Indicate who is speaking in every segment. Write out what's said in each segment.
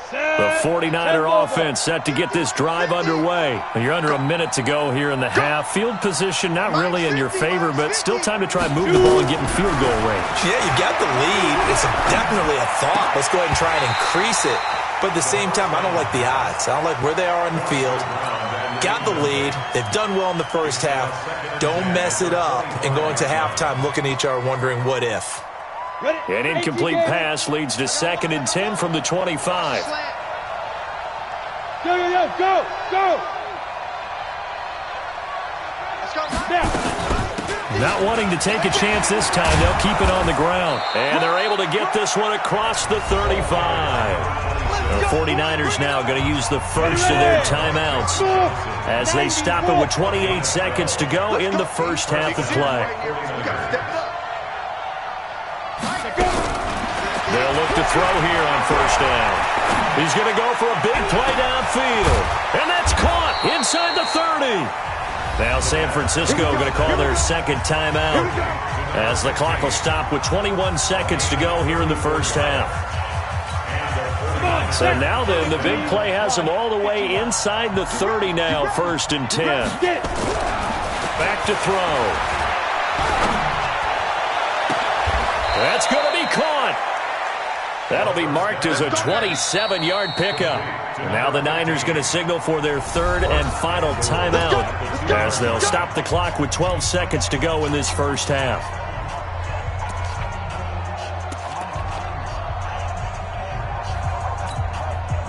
Speaker 1: The 49er offense set to get this drive underway. You're under a minute to go here in the half. Field position not really in your favor, but still time to try and move the ball and get in field goal range.
Speaker 2: Yeah, you've got the lead. It's definitely a thought. Let's go ahead and try and increase it. But at the same time, I don't like the odds. I don't like where they are on the field. Got the lead. They've done well in the first half. Don't mess it up and go into halftime looking at each other wondering what if.
Speaker 1: An incomplete pass leads to 2nd and 10 from the 25.
Speaker 3: Go! Let's go!
Speaker 1: Not wanting to take a chance this time, they'll keep it on the ground. And they're able to get this one across the 35. The 49ers now going to use the first of their timeouts as they stop it with 28 seconds to go in the first half of play. They'll look to throw here on first down. He's going to go for a big play downfield. And that's caught inside the 30. Now San Francisco going to call their second timeout as the clock will stop with 21 seconds to go here in the first half. So now then, the big play has them all the way inside the 30 now, 1st and 10. Back to throw. That's going to be caught. That'll be marked as a 27-yard pickup. Now the Niners going to signal for their third and final timeout as they'll stop the clock with 12 seconds to go in this first half.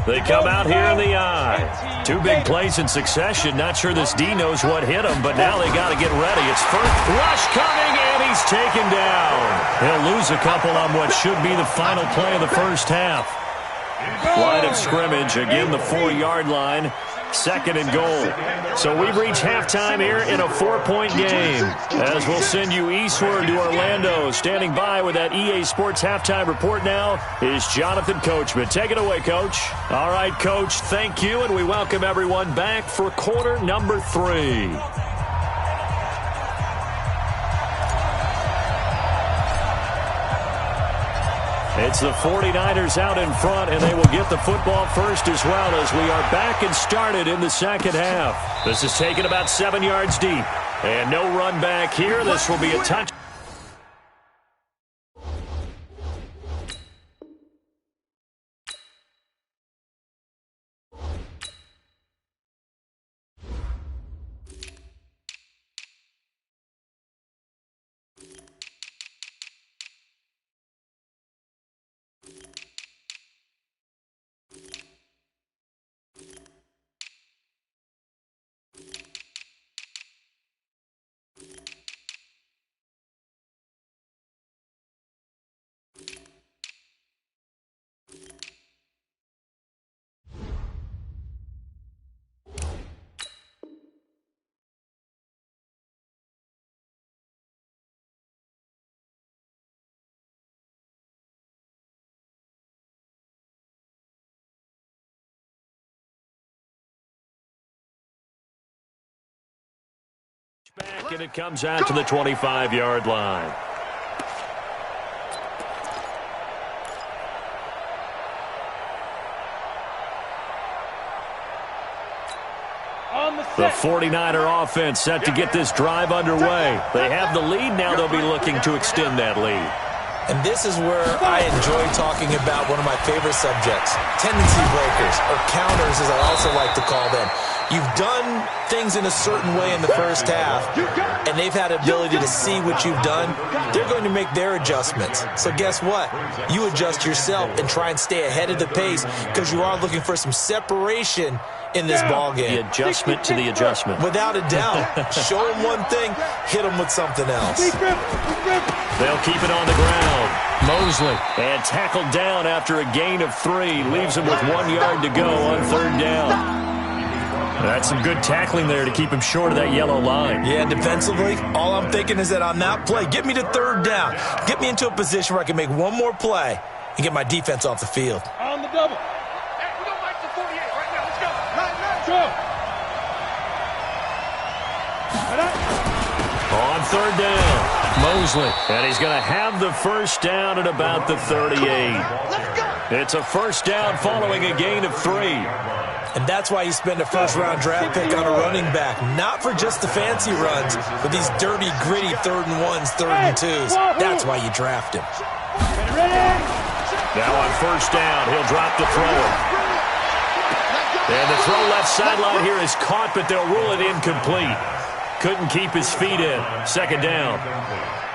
Speaker 1: They come out here in the eye. 2 big plays in succession. Not sure this D knows what hit him, but now they got to get ready. It's first rush coming, and he's taken down. He'll lose a couple on what should be the final play of the first half. Line of scrimmage, again the 4-yard line. 2nd and goal. So we've reached halftime here in a 4-point game. As we'll send you eastward to Orlando. Standing by with that EA Sports halftime report now is Jonathan Coachman. Take it away, Coach. All right, Coach, thank you, and we welcome everyone back for quarter number 3. It's the 49ers out in front, and they will get the football first as well as we are back and started in the second half. This is taken about 7 yards deep. And no run back here. This will be a touch. Back, and it comes out to the 25-yard line. The 49er offense set to get this drive underway. They have the lead now. They'll be looking to extend that lead.
Speaker 2: And this is where I enjoy talking about one of my favorite subjects, tendency breakers, or counters as I also like to call them. You've done things in a certain way in the first half, and they've had the ability to see what you've done. They're going to make their adjustments. So guess what? You adjust yourself and try and stay ahead of the pace because you are looking for some separation in this ball game.
Speaker 1: The adjustment to the adjustment.
Speaker 2: Without a doubt. Show them one thing, hit them with something else.
Speaker 1: They'll keep it on the ground. Mosley. And tackled down after a gain of 3. Leaves him with 1 yard to go on 3rd down. That's some good tackling there to keep him short of that yellow line.
Speaker 2: Yeah, defensively, all I'm thinking is that on that play, get me to 3rd down. Get me into a position where I can make one more play and get my defense off the field.
Speaker 3: On the double. Hey, we don't like the 48 right now. Let's go. Go.
Speaker 1: On 3rd down, Mosley. And he's going to have the first down at about the 38.
Speaker 3: Let's go.
Speaker 1: It's a first down following a gain of 3.
Speaker 2: And that's why you spend a first-round draft pick on a running back. Not for just the fancy runs, but these dirty, gritty 3rd and 1s, 3rd and 2s. That's why you draft him.
Speaker 1: Now on first down, he'll drop to throw it. And the throw left sideline here is caught, but they'll rule it incomplete. Couldn't keep his feet in. Second down.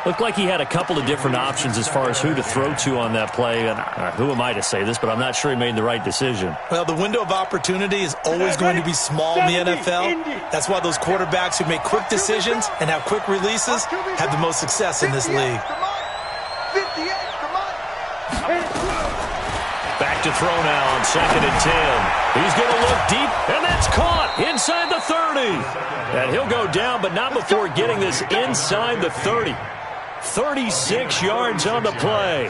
Speaker 1: Looked like he had a couple of different options as far as who to throw to on that play. And who am I to say this, but I'm not sure he made the right decision.
Speaker 2: Well, the window of opportunity is always going to be small in the NFL. That's why those quarterbacks who make quick decisions and have quick releases have the most success in this league.
Speaker 1: Back to throw now on 2nd and 10. He's going to look deep, and that's caught inside the 30. And he'll go down, but not before getting this inside the 30. 36 yards on the play.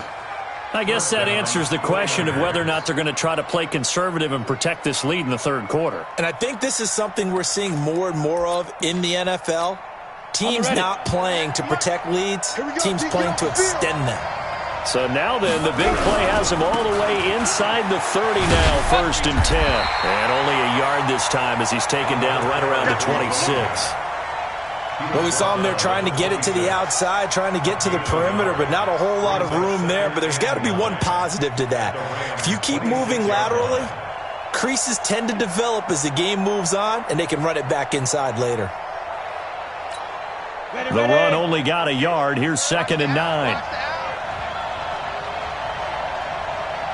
Speaker 1: I guess that answers the question of whether or not they're going to try to play conservative and protect this lead in the 3rd quarter.
Speaker 2: And I think this is something we're seeing more and more of in the NFL. Teams not playing to protect leads, teams playing to extend them.
Speaker 1: So now then, the big play has him all the way inside the 30 now, 1st and 10. And only a yard this time as he's taken down right around the 26.
Speaker 2: Well, we saw him there trying to get it to the outside, trying to get to the perimeter, but not a whole lot of room there. But there's got to be one positive to that. If you keep moving laterally, creases tend to develop as the game moves on, and they can run it back inside later.
Speaker 1: The run only got a yard. Here's 2nd and 9.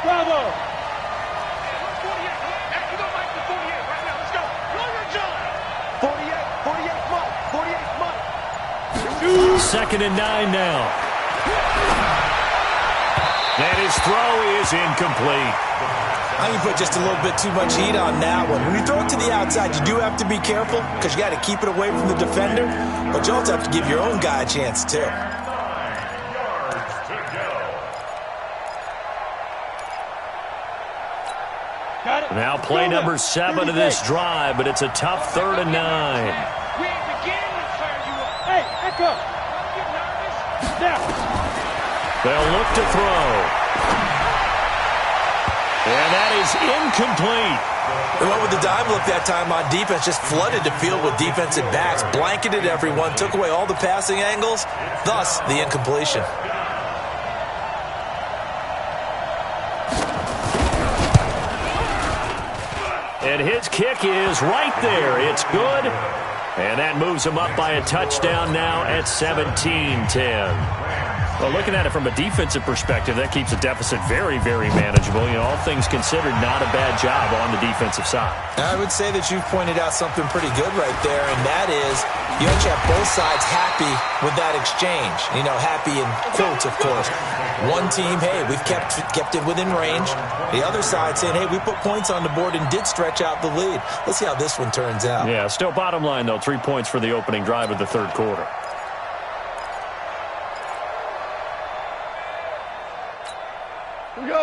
Speaker 3: Bravo! 48. Hey, you don't like the 48 right now. Let's go. Blow your jaw. 48 Mike.
Speaker 1: 2nd and 9 now. And his throw is incomplete.
Speaker 2: I can put just a little bit too much heat on that one. When you throw it to the outside, you do have to be careful because you got to keep it away from the defender, but you also have to give your own guy a chance too.
Speaker 1: Now play number 7 of this drive, but it's a tough 3rd and 9.
Speaker 3: We ain't beginning to fire you up. Hey, echo. Don't get nervous. Now.
Speaker 1: They'll look to throw. And that is incomplete.
Speaker 2: They went with the dime look that time on defense, just flooded the field with defensive backs, blanketed everyone, took away all the passing angles, thus the incompletion.
Speaker 1: And his kick is right there. It's good. And that moves him up by a touchdown now at 17-10. Well, looking at it from a defensive perspective, that keeps the deficit very, very manageable. You know, all things considered, not a bad job on the defensive side.
Speaker 2: I would say that you've pointed out something pretty good right there, and that is you actually have both sides happy with that exchange. You know, happy in quotes, of course. One team, hey, we've kept it within range. The other side saying, hey, we put points on the board and did stretch out the lead. Let's see how this one turns out.
Speaker 1: Yeah, still bottom line, though, 3 points for the opening drive of the 3rd quarter.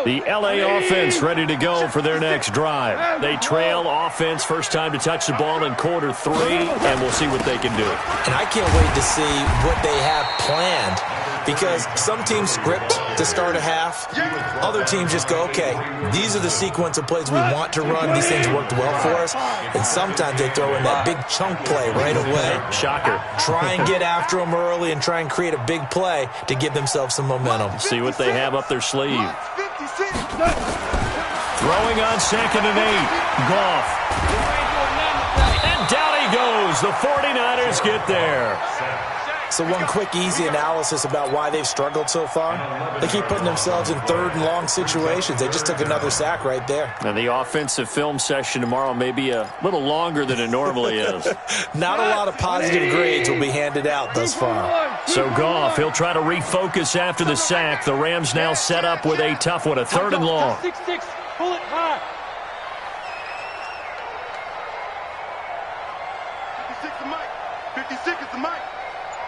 Speaker 1: The L.A. offense ready to go for their next drive. They trail offense, first time to touch the ball in quarter 3, and we'll see what they can do.
Speaker 2: And I can't wait to see what they have planned, because some teams script to start a half. Other teams just go, okay, these are the sequence of plays we want to run. These things worked well for us. And sometimes they throw in that big chunk play right away.
Speaker 1: Shocker.
Speaker 2: Try and get after them early and try and create a big play to give themselves some momentum.
Speaker 1: See what they have up their sleeve. Throwing on 2nd and 8. Goff. And down he goes. The 49ers get there.
Speaker 2: So one quick, easy analysis about why they've struggled so far. They keep putting themselves in 3rd and long situations. They just took another sack right there.
Speaker 1: And the offensive film session tomorrow may be a little longer than it normally is.
Speaker 2: Not a lot of positive grades will be handed out thus far.
Speaker 1: So Goff, he'll try to refocus after the sack. The Rams now set up with a tough one, a 3rd and long.
Speaker 3: 6-6. Pull it high. 56 is Mike. 56 is the Mike.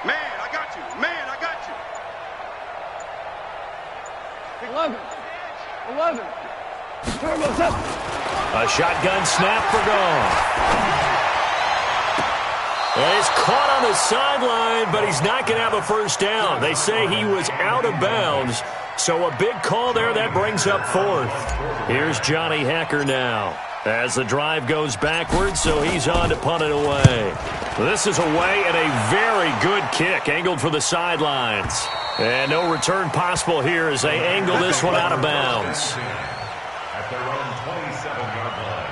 Speaker 3: Man, I got you. Man, I got you. 11. Turbo's up.
Speaker 1: A shotgun snap for Goff. Well, he's caught on the sideline, but he's not going to have a first down. They say he was out of bounds. So a big call there that brings brings up fourth. Here's Johnny Hecker now as the drive goes backwards, so he's on to punt it away. This is away and a very good kick angled for the sidelines. And no return possible here as they angle this one out of bounds.
Speaker 4: At their own 27-yard line.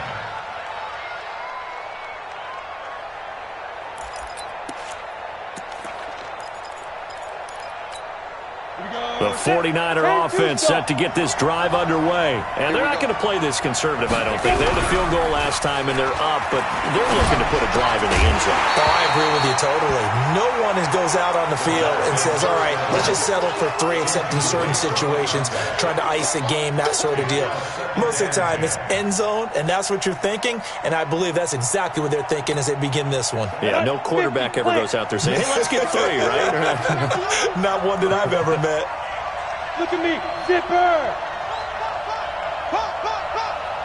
Speaker 1: The 49er offense set to get this drive underway. And they're not going to play this conservative, I don't think. They had a field goal last time, and they're up, but they're looking to put a drive in the end zone.
Speaker 2: Oh, I agree with you totally. No one goes out on the field and says, all right, let's just settle for 3, except in certain situations, trying to ice a game, that sort of deal. Most of the time, it's end zone, and that's what you're thinking, and I believe that's exactly what they're thinking as they begin this one.
Speaker 1: Yeah, no quarterback ever goes out there saying, hey, let's get 3, right?
Speaker 2: Not one that I've ever met.
Speaker 3: Look at me, zipper!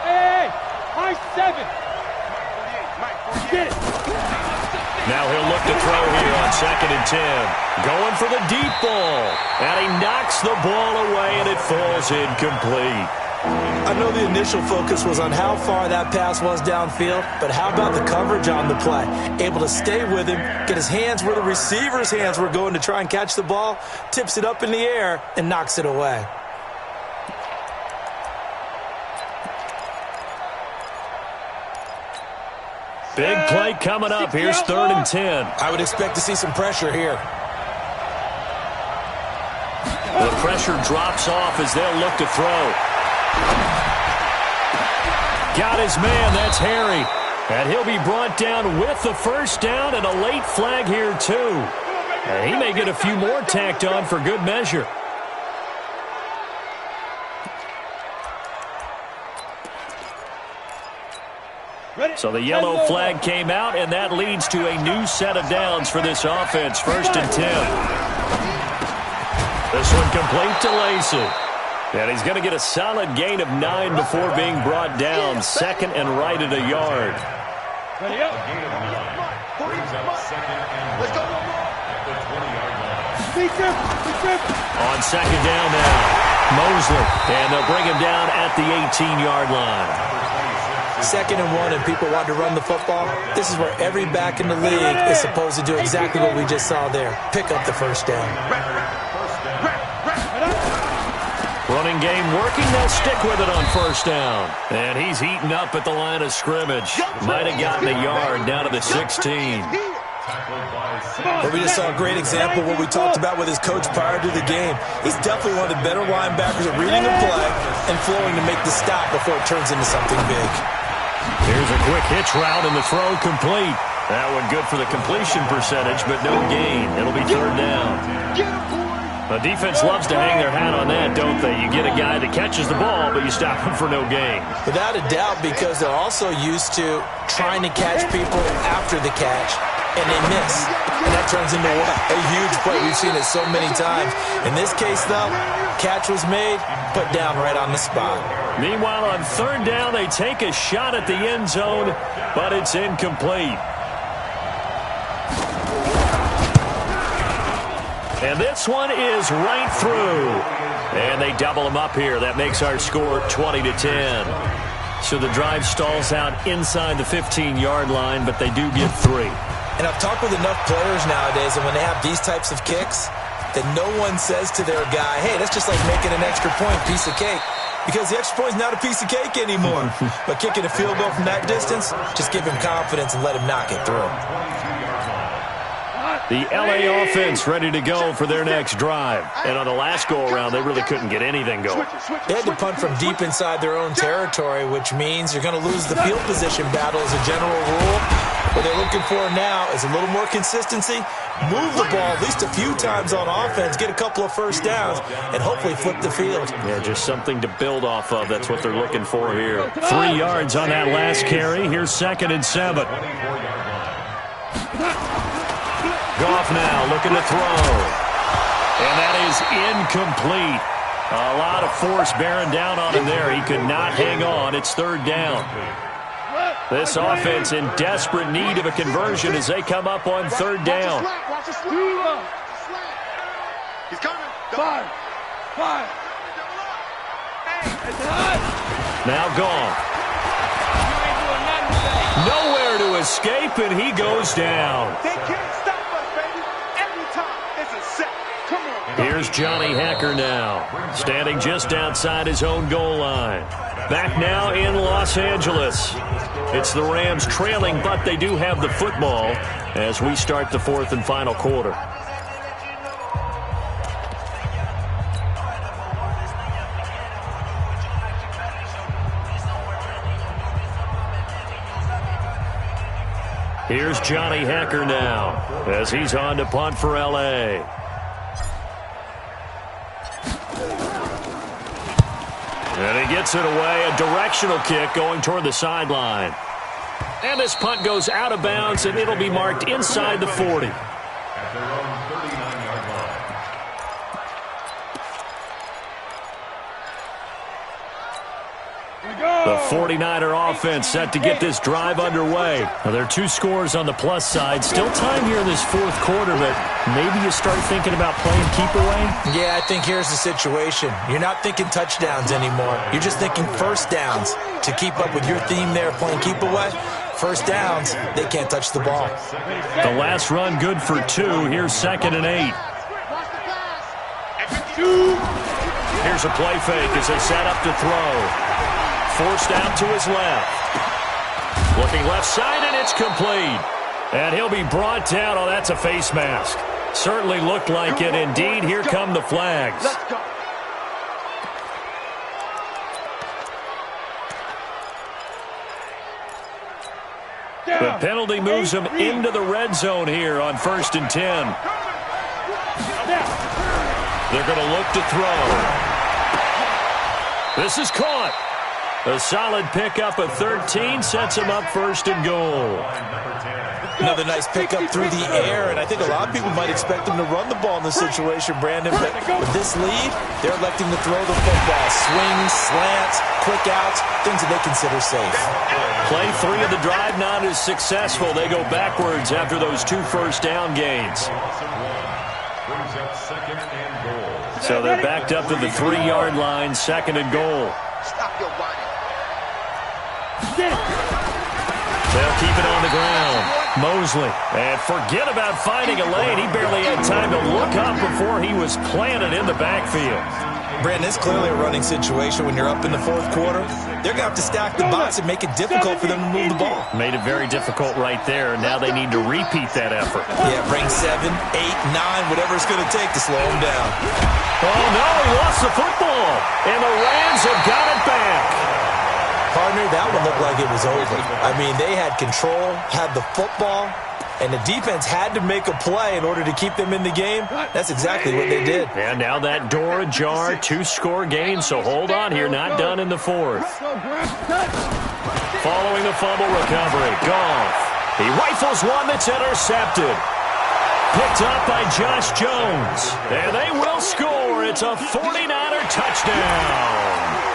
Speaker 3: Hey, high 7! Get it!
Speaker 1: Now he'll look to throw here on 2nd and 10. Going for the deep ball. And he knocks the ball away, and it falls incomplete.
Speaker 2: I know the initial focus was on how far that pass was downfield, but how about the coverage on the play? Able to stay with him, get his hands where the receiver's hands were going to try and catch the ball, tips it up in the air, and knocks it away.
Speaker 1: Big play coming up. Here's 3rd and 10.
Speaker 2: I would expect to see some pressure here.
Speaker 1: The pressure drops off as they'll look to throw. Got his man, that's Harry. And he'll be brought down with the first down and a late flag here too. And he may get a few more tacked on for good measure. So the yellow flag came out, and that leads to a new set of downs for this offense. 1st and 10. This one complete to Lacey. And he's going to get a solid gain of 9 before being brought down. 2nd and right at a yard.
Speaker 3: Ready up.
Speaker 4: Let's go. At the 20-yard line.
Speaker 1: On 2nd down now, Mosley. And they'll bring him down at the 18-yard line.
Speaker 2: 2nd and 1, and people want to run the football. This is where every back in the league is supposed to do exactly what we just saw there. Pick up the first down.
Speaker 1: Running game working. They'll stick with it on 1st down. And he's heating up at the line of scrimmage. Might have gotten a yard down to the 16.
Speaker 2: But we just saw a great example of what we talked about with his coach prior to the game. He's definitely one of the better linebackers at reading the play and flowing to make the stop before it turns into something big.
Speaker 1: Here's a quick hitch route, and the throw complete. That one good for the completion percentage, but no gain. It'll be 3rd down. The defense loves to hang their hat on that, don't they? You get a guy that catches the ball, but you stop him for no gain.
Speaker 2: Without a doubt, because they're also used to trying to catch people after the catch, and they miss. And that turns into a huge play. We've seen it so many times. In this case, though, catch was made, put down right on the spot.
Speaker 1: Meanwhile, on 3rd down, they take a shot at the end zone, but it's incomplete. And this one is right through. And they double them up here. That makes our score 20-10. So the drive stalls out inside the 15-yard line, but they do get 3.
Speaker 2: And I've talked with enough players nowadays, and when they have these types of kicks, that no one says to their guy, hey, that's just like making an extra point, piece of cake. Because the extra point is not a piece of cake anymore. But kicking a field goal from that distance, just give him confidence and let him knock it through.
Speaker 1: The LA offense ready to go for their next drive. And on the last go-around, they really couldn't get anything going.
Speaker 2: They had to punt from deep inside their own territory, which means you're going to lose the field position battle as a general rule. What they're looking for now is a little more consistency, move the ball at least a few times on offense, get a couple of first downs, and hopefully flip the field.
Speaker 1: Yeah, just something to build off of. That's what they're looking for here. 3 yards on that last carry. Here's 2nd and 7. Goff now looking to throw. And that is incomplete. A lot of force bearing down on him there. He could not hang on. It's 3rd down. This offense in desperate need of a conversion as they come up on 3rd down.
Speaker 3: He's coming. 5.
Speaker 1: Now gone. Nowhere to escape, and he goes down.
Speaker 3: They can't stop us, baby. Every time it's a set. Come on.
Speaker 1: Here's Johnny Hacker now, standing just outside his own goal line. Back now in Los Angeles. It's the Rams trailing, but they do have the football as we start the fourth and final quarter. Here's Johnny Hacker now as he's on to punt for L.A. And he gets it away, a directional kick going toward the sideline. And this punt goes out of bounds, and it'll be marked inside the 40.
Speaker 4: At their own 39-yard line.
Speaker 1: The 49er offense set to get this drive underway. Now, there are 2 scores on the plus side. Still time here in this fourth quarter, but maybe you start thinking about playing keep away?
Speaker 2: Yeah, I think here's the situation. You're not thinking touchdowns anymore. You're just thinking first downs. To keep up with your theme there, playing keep away, first downs, they can't touch the ball.
Speaker 1: The last run good for 2. Here's 2nd and 8. Here's a play fake as they set up to throw. Forced out to his left. Looking left side, and it's complete. And he'll be brought down. Oh, that's a face mask. Certainly looked like it. Indeed, here come the flags.
Speaker 3: Let's go.
Speaker 1: The penalty moves him into the red zone here on 1st and 10. They're going to look to throw. This is caught. A solid pickup of 13 sets him up 1st and goal.
Speaker 2: Another nice pickup through the air, and I think a lot of people might expect them to run the ball in this situation, Brandon. But with this lead, they're electing to throw the football. Swings, slants, quick outs, things that they consider safe.
Speaker 1: Play 3 of the drive not as successful. They go backwards after those 2 first down gains. So they're backed up to the 3-yard line, 2nd and goal.
Speaker 3: Stop your whining.
Speaker 1: They'll keep it on the ground. Mosley. And forget about finding a lane. He barely had time to look up before he was planted in the backfield.
Speaker 2: Brandon, it's clearly a running situation when you're up in the fourth quarter. They're going to have to stack the box and make it difficult for them to move the ball.
Speaker 1: Made it very difficult right there. Now they need to repeat that effort.
Speaker 2: Yeah, bring 7, 8, 9, whatever it's going to take to slow them down.
Speaker 1: Oh, no, he lost the football. And the Rams have got it back.
Speaker 2: Partner, that one looked like it was over. I mean, they had control, had the football, and the defense had to make a play in order to keep them in the game. That's exactly what they did.
Speaker 1: And now that door ajar, 2-score game, so hold on here, not done in the fourth. Following the fumble recovery, Goff. He rifles one that's intercepted. Picked up by Josh Jones. And they will score. It's a 49er touchdown.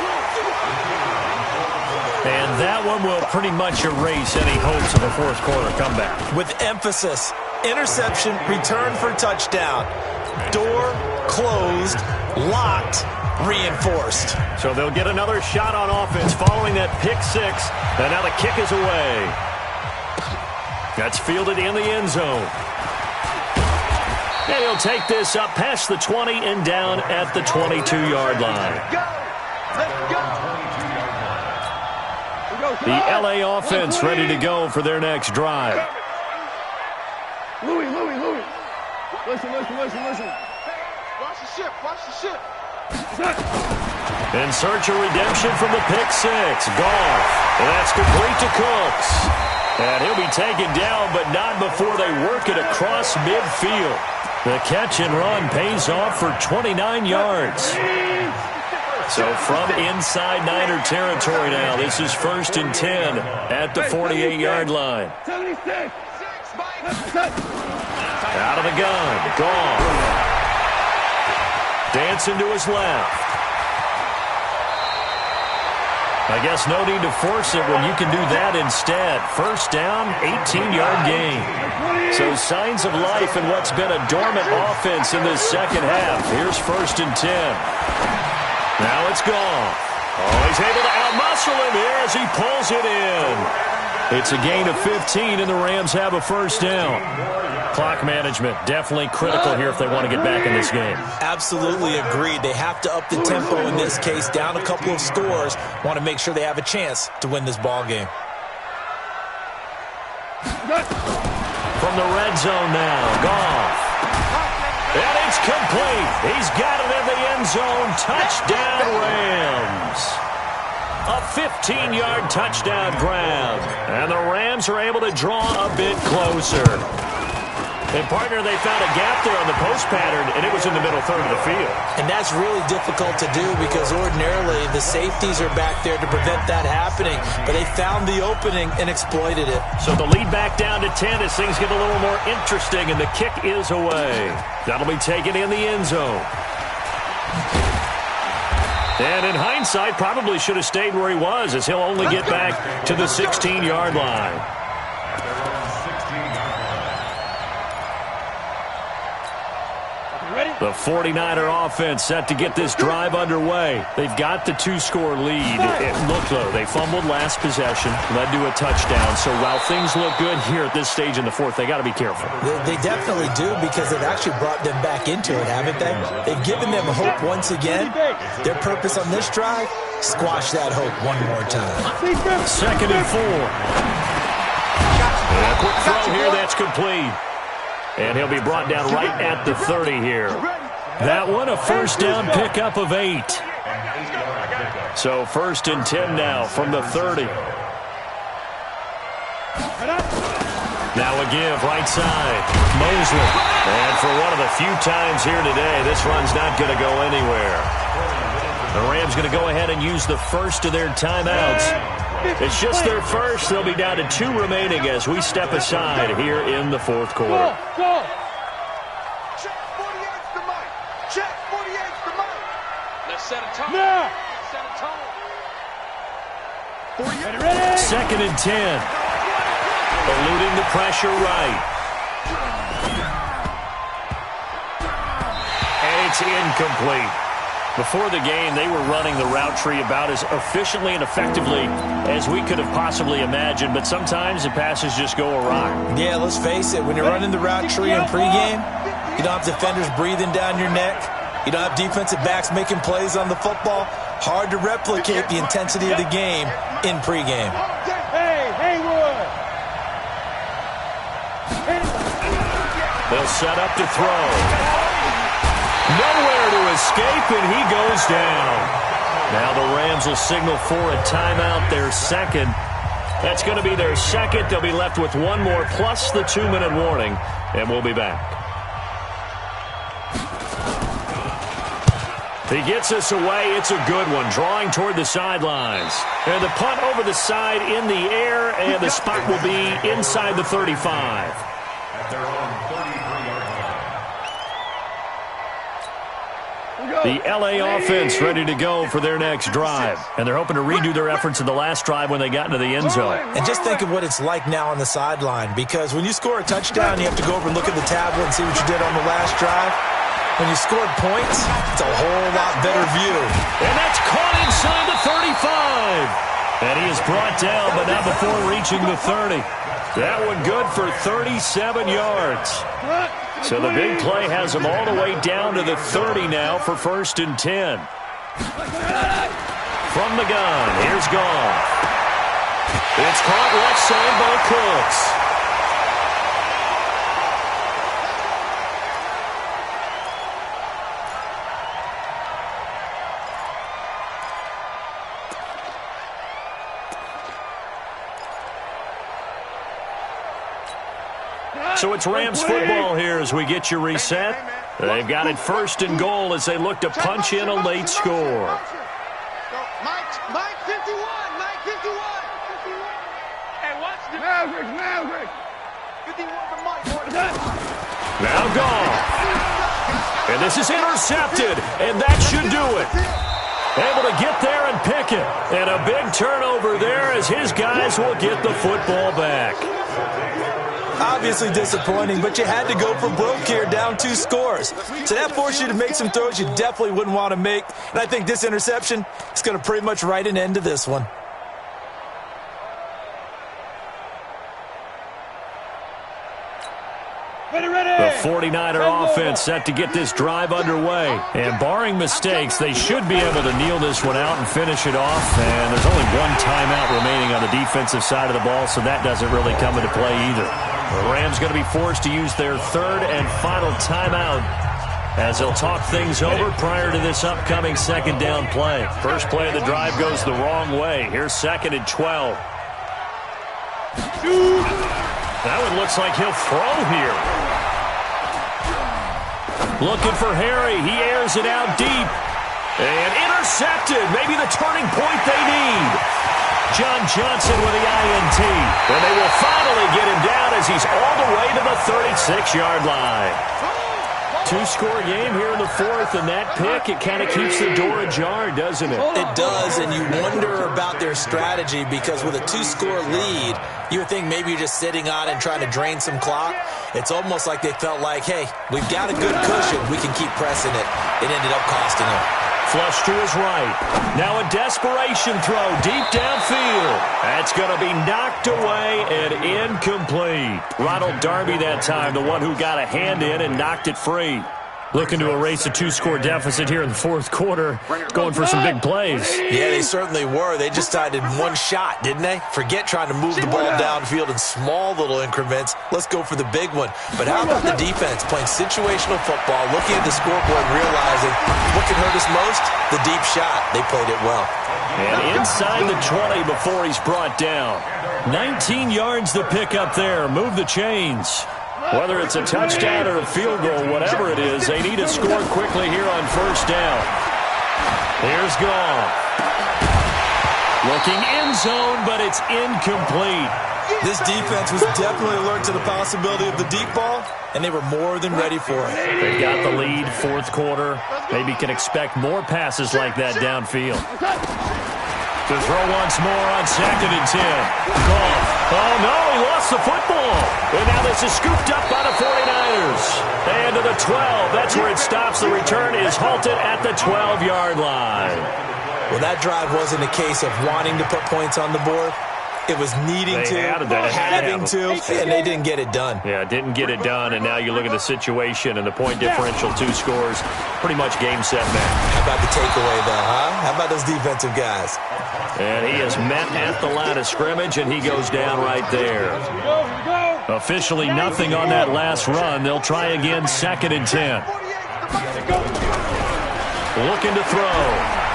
Speaker 1: And that one will pretty much erase any hopes of a fourth quarter comeback.
Speaker 2: With emphasis, interception, return for touchdown. Door closed, locked, reinforced.
Speaker 1: So they'll get another shot on offense following that pick 6. And now the kick is away. That's fielded in the end zone. And he'll take this up past the 20 and down at the 22-yard line.
Speaker 3: Let's go.
Speaker 1: The L.A. offense ready to go for their next drive.
Speaker 3: Louis. Listen. Watch the ship.
Speaker 1: In search of redemption from the pick 6. Goff. And that's complete to Cooks. And he'll be taken down, but not before they work it across midfield. The catch and run pays off for 29 yards. So from inside Niner territory now, this is 1st and 10 at the 48-yard line.
Speaker 3: 76.
Speaker 1: Out of the gun, Goff. Dancing to his left. I guess no need to force it when you can do that instead. First down, 18-yard gain. So signs of life in what's been a dormant offense in this second half. Here's 1st and 10. Now it's Goff. He's able to outmuscle him here as he pulls it in. It's a gain of 15, and the Rams have a first down. Clock management definitely critical here if they want to get back in this game.
Speaker 2: Absolutely agreed. They have to up the tempo in this case, down a couple of scores. Want to make sure they have a chance to win this ball game.
Speaker 1: From the red zone now, Goff. And it's complete. He's got it in the end zone. Touchdown, Rams. A 15-yard touchdown grab. And the Rams are able to draw a bit closer. And, partner, they found a gap there on the post pattern, and it was in the middle third of the field.
Speaker 2: And that's really difficult to do because ordinarily the safeties are back there to prevent that happening. But they found the opening and exploited it.
Speaker 1: So the lead back down to 10 as things get a little more interesting, and the kick is away. That'll be taken in the end zone. And in hindsight, probably should have stayed where he was as he'll only get back to the 16-yard line. The 49er offense set to get this drive underway. They've got the two-score lead. It looked, though, they fumbled last possession, led to a touchdown. So while things look good here at this stage in the fourth, they got to be careful.
Speaker 2: They definitely do because they've actually brought them back into it, haven't they? They've given them hope once again. Their purpose on this drive, squash that hope one more time.
Speaker 1: 2nd and 4. And a quick throw here, that's complete. And he'll be brought down right at the 30 here. That one, a first down pickup of 8. So 1st and 10 now from the 30. Now a give, right side. Mosley. And for one of the few times here today, this run's not going to go anywhere. The Rams going to go ahead and use the first of their timeouts. It's just their first. They'll be down to 2 remaining as we step aside here in the fourth quarter.
Speaker 3: Go. Check 48's the mic. Check 48's the mic. Let's set a tone. Now. Set a tone. Ready.
Speaker 1: 2nd and 10. Eluding the pressure right. And it's incomplete. Before the game, they were running the route tree about as efficiently and effectively as we could have possibly imagined, but sometimes the passes just go awry.
Speaker 2: Yeah, let's face it. When you're running the route tree in pregame, you don't have defenders breathing down your neck. You don't have defensive backs making plays on the football. Hard to replicate the intensity of the game in pregame.
Speaker 3: Hey, Haywood.
Speaker 1: They'll set up to throw. Nowhere to escape, and he goes down. Now the Rams will signal for a timeout, their second. That's going to be their second. They'll be left with one more, plus the 2-minute warning, and we'll be back. He gets us away. It's a good one, drawing toward the sidelines. And the punt over the side in the air, and the spot will be inside the 35.
Speaker 4: At their own 33-yard line.
Speaker 1: The L.A. offense ready to go for their next drive. And they're hoping to redo their efforts in the last drive when they got into the end zone.
Speaker 2: And just think of what it's like now on the sideline, because when you score a touchdown, you have to go over and look at the tablet and see what you did on the last drive. When you scored points, it's a whole lot better view.
Speaker 1: And that's caught inside the 35. And he is brought down, but not before reaching the 30. That one good for 37 yards. So the big play has him all the way down to the 30 now for 1st and 10. From the gun, here's Goff. It's caught left side by Cooks. So it's Rams football here as we get you reset. They've got it 1st and goal as they look to punch in a late score.
Speaker 3: Mike 51. Mike 51. Hey, watch the Maverick. 51 for Mike.
Speaker 1: Now Goff. And this is intercepted, and that should do it. Able to get there and pick it. And a big turnover there as his guys will get the football back.
Speaker 2: Obviously disappointing, but you had to go for broke here, down 2 scores. So that forced you to make some throws you definitely wouldn't want to make. And I think this interception is going to pretty much write an end to this one.
Speaker 1: The 49er offense set to get this drive underway. And barring mistakes, they should be able to kneel this one out and finish it off. And there's only one timeout remaining on the defensive side of the ball, so that doesn't really come into play either. The Rams going to be forced to use their 3rd and final timeout as they'll talk things over prior to this upcoming 2nd down play. First play of the drive goes the wrong way. Here's 2nd and 12. That one looks like he'll throw here. Looking for Harry. He airs it out deep. And intercepted. Maybe the turning point they need. John Johnson with the INT. And they will finally get him down as he's all the way to the 36-yard line. 2-score game here in the 4th, and that pick, it kind of keeps the door ajar, doesn't it?
Speaker 2: It does, and you wonder about their strategy because with a 2-score lead, you would think maybe you're just sitting on and trying to drain some clock. It's almost like they felt like, hey, we've got a good cushion. We can keep pressing it. It ended up costing them.
Speaker 1: Flush to his right. Now a desperation throw deep downfield. That's going to be knocked away and incomplete. Ronald Darby that time, the one who got a hand in and knocked it free. Looking to erase a 2-score deficit here in the 4th quarter. Going for some big plays.
Speaker 2: Yeah, they certainly were. They just decided one shot, didn't they? Forget trying to move the ball downfield in small little increments. Let's go for the big one. But how about the defense playing situational football, looking at the scoreboard and realizing what can hurt us most? The deep shot. They played it well.
Speaker 1: And inside the 20 before he's brought down. 19 yards to pick up there. Move the chains. Whether it's a touchdown or a field goal, whatever it is, they need to score quickly here on 1st down. Here's Goff. Looking end zone, but it's incomplete.
Speaker 2: This defense was definitely alert to the possibility of the deep ball, and they were more than ready for it.
Speaker 1: They've got the lead, 4th quarter. Maybe can expect more passes like that downfield. To throw once more on 2nd and 10. Goff. Oh, no, he lost the football. And now this is scooped up by the 49ers. And to the 12. That's where it stops. The return is halted at the 12-yard line.
Speaker 2: Well, that drive wasn't a case of wanting to put points on the board. It was needing having to, and they didn't get it done.
Speaker 1: Yeah, didn't get it done, and now you look at the situation and the point differential, 2 scores, pretty much game, set, match.
Speaker 2: How about the takeaway, though, huh? How about those defensive guys?
Speaker 1: And he is met at the line of scrimmage, and he goes down right there. Officially nothing on that last run. They'll try again, 2nd and 10. Looking to throw.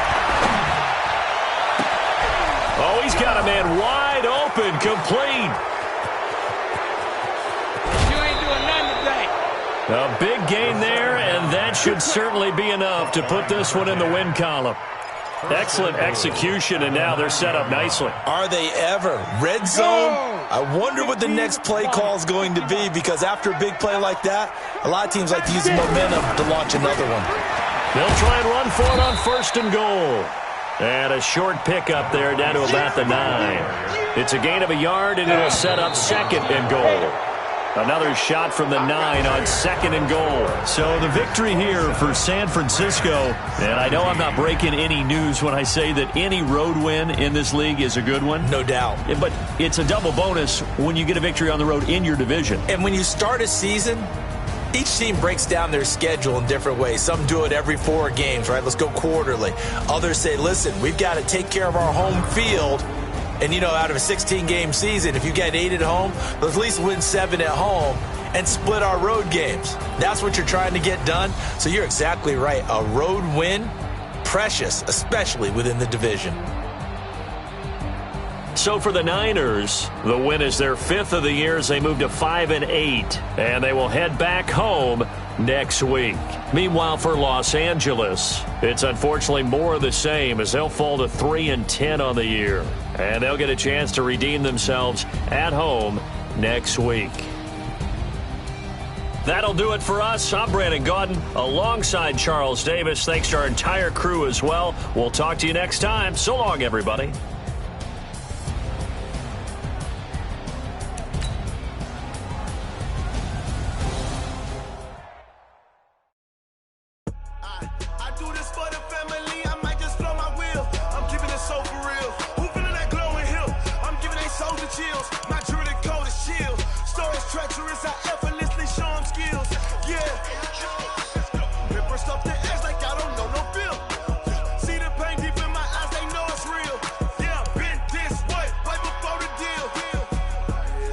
Speaker 1: Oh, he's got a man wide open, complete.
Speaker 3: You ain't doing nothing today.
Speaker 1: A big gain there, and that should certainly be enough to put this one in the win column. Excellent execution, and now they're set up nicely.
Speaker 2: Are they ever? Red zone? I wonder what the next play call is going to be, because after a big play like that, a lot of teams like to use the momentum to launch another one.
Speaker 1: They'll try and run for it on 1st and goal. And a short pickup there down to about the 9. It's a gain of a yard, and it'll set up 2nd and goal. Another shot from the 9 on 2nd and goal. So the victory here for San Francisco. And I know I'm not breaking any news when I say that any road win in this league is a good one.
Speaker 2: No doubt.
Speaker 1: But it's a double bonus when you get a victory on the road in your division.
Speaker 2: And when you start a season, each team breaks down their schedule in different ways. Some do it every 4 games, right? Let's go quarterly. Others say, listen, we've got to take care of our home field. And, you know, out of a 16-game season, if you get 8 at home, let's at least win 7 at home and split our road games. That's what you're trying to get done. So you're exactly right. A road win, precious, especially within the division.
Speaker 1: So for the Niners, the win is their 5th of the year as they move to 5-8, and they will head back home next week. Meanwhile, for Los Angeles, it's unfortunately more of the same as they'll fall to 3-10 on the year, and they'll get a chance to redeem themselves at home next week. That'll do it for us. I'm Brandon Gaudin alongside Charles Davis. Thanks to our entire crew as well. We'll talk to you next time. So long, everybody.
Speaker 5: soul for real. Who feeling that glowing hill? I'm giving they souls the chills. My jewelry cold is chill. Stories treacherous, I effortlessly show them skills. Yeah. It burst off the edge like I don't know no feel. See the pain deep in my eyes, they know it's real. Yeah, been this way, right before the deal.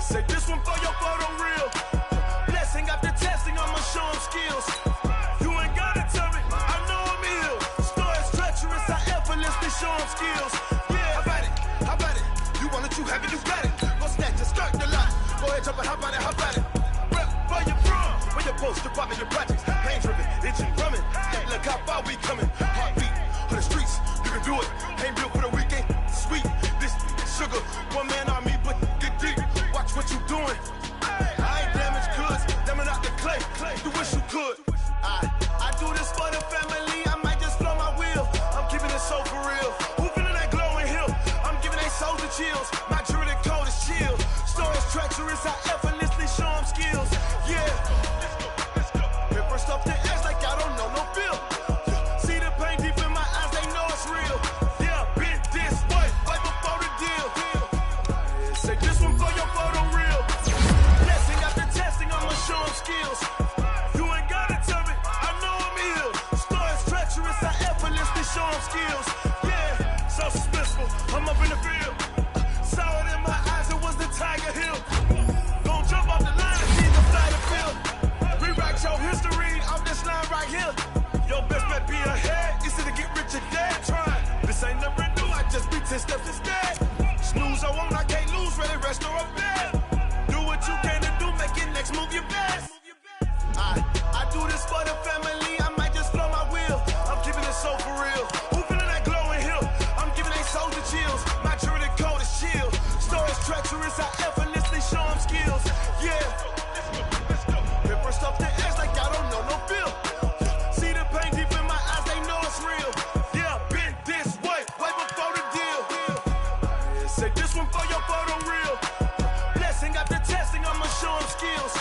Speaker 5: Say this one for your photo real. Blessing after testing, I'ma show them skills. You ain't gotta tell me, I know I'm ill. Stories treacherous, I effortlessly show them skills. Yeah, how about it? You want it, you have it, you got it. Go snatch it, start the lot. Go ahead, jump it, how about it? Rep for your prom, for your poster, popping your projects. Pain driven, itching, drumming. Look how far we coming. Heartbeat on the streets, you can do it. Ain't built for the weekend, sweet. This sugar, one man army, but get deep. Watch what you doing. I ain't damaged goods, damn out the clay. You wish you could. I do this for the family. I might just blow my wheel. I'm keeping it so for real. Who feeling that glowing hill? I'm giving they souls the chills. My jewelry cold is chill. Stories treacherous, I effortlessly show them skills. Yeah. It burst off the edge like I don't know no feel. See the pain deep in my eyes, they know it's real. Yeah, been this way, right before the deal. Say this one for your photo real. Blessing after testing, I'ma show them skills. You ain't gotta tell me, I know I'm ill. Stories treacherous, I effortlessly show them skills. Yeah, so suspenseful, I'm up in the field. Saw it in my eyes, it was the Tiger Hill. Gon' jump off the line and see the fly the field. Rewrite your history off this line right here. Your best bet be ahead, easy to get rich or dead. Trying, this ain't never new, I just be 10 steps instead. Snooze I won't, I can't lose, ready, rest or up bed. Do what you can to do, make it next move your best. I do this for the family, I might just blow my wheel. I'm keeping it so for real. Who feeling that glowing hill? I'm giving they souls the chills. My jewelry cold is chill. Stories treacherous, I effortlessly show them skills. Yeah. It burst off the edge like I don't know no feel. See the pain deep in my eyes, they know it's real. Yeah, been this way, right before the deal. Say this one for your photo real. Blessing after testing, I'ma show them skills.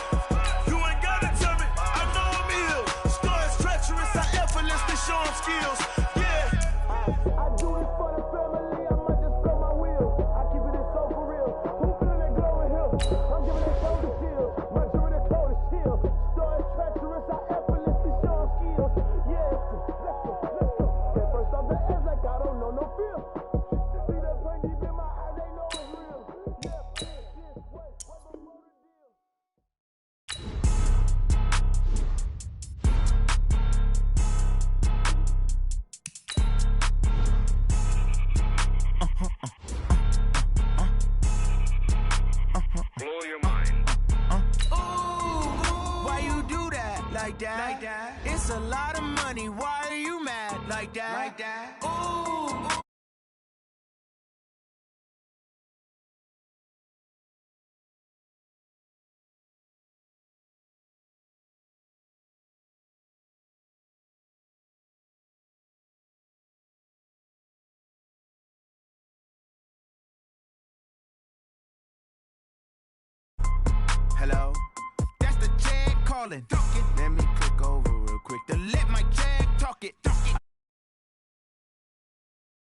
Speaker 5: You ain't gotta tell me, I know I'm ill. Stories treacherous, I effortlessly show them skills. Yeah. I do this for the family, I might just blow my wheel. I keep it so for real. Who feeling that glowing hill? I'm giving it so to chill. My jewelry cold is chill. Stories treacherous, I effortlessly show them skills. Yeah. Let's go. Get first off the edge like I don't know no feel. See the pain deep in my eyes, they know it's real. Yeah, this way, right before the deal.
Speaker 3: Blow your mind.
Speaker 6: Why you do that like that? It's a lot of money. Why are you mad like that? Ooh. Hello? That's the Jag calling. Let me click over real quick to let my Jag talk it.